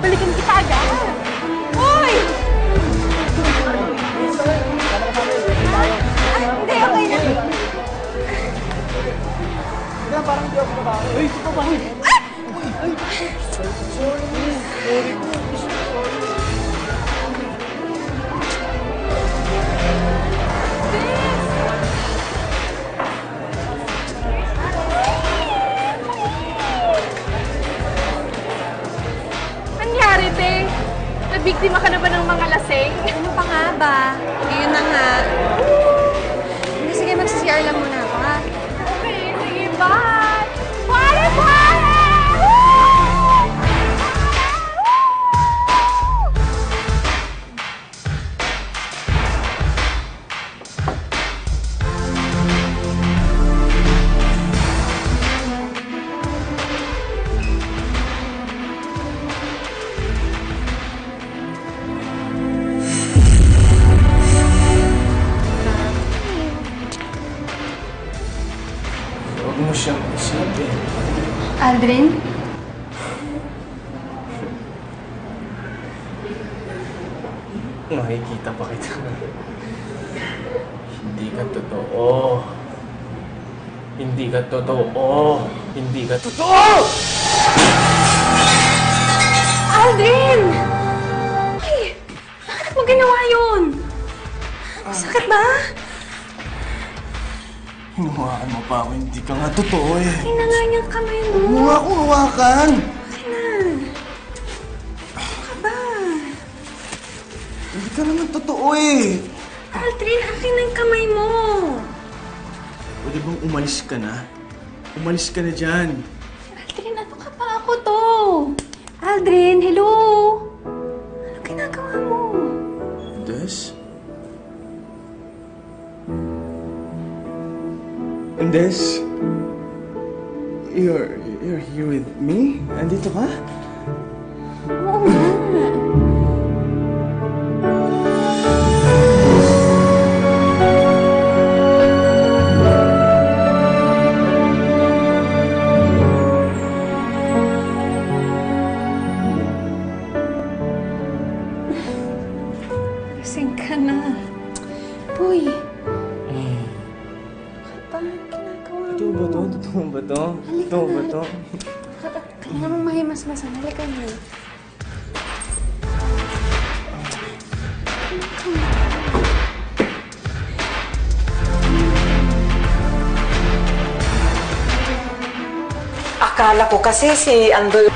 babalikan kita agad. Hoy! Hindi, okay na. Parang di ako nabago. Uy, ito pa. Ay! Sorry po. Nangyari, te? Nabiktima ka na ba ng mga lasing? Ano pa nga ba? Yun na nga. Hindi, sige, mag-CR lang muna ako, ha? Okay, sige, bye! Party, party! Huwag mo siyang isipin. Aldrin? Makikita pa kita. Hindi ka totoo. Hindi ka totoo. Hindi ka totoo! Aldrin! Ay! Bakit mo ginawa yun? Sakit ba? Hinuhakan mo pa ako. Hindi ka nga totoo eh. Akin na nga yung kamay mo. Huwag mo nga akong hawakan. Akin na. Ano ka ba? Hindi ka naman totoo eh. Aldrin, akin na yung kamay mo. Pwede bang umalis ka na? Umalis ka na dyan. Aldrin, ano ka ba? Ako to. Aldrin, hello? Ano ginagawa mo? Des? Des? You're here with me? Andito ka? Oo nga. Lasing ka na. Boy. Totoo ba to? Totoo ba to? Totoo ba to? Kailangan mong mahimas-masan. Halika na. Akala ko kasi si Andol...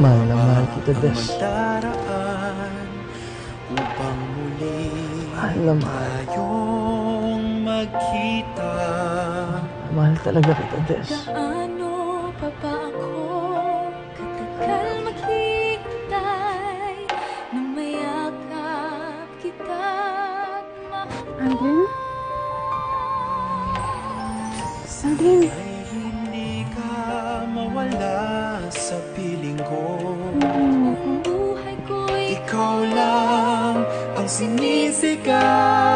Mahal na mahal kita, Des. Upang muli Mahal na mahal. tayong magkita. Mahal talaga kita, Des. Ano pa ba ako katagal maghihintay nang mayakap kita? Aldrin? Aldrin? Ay hindi ka mawala sa piling ko. Buhay ko'y Ikaw lang ang sinisigaw.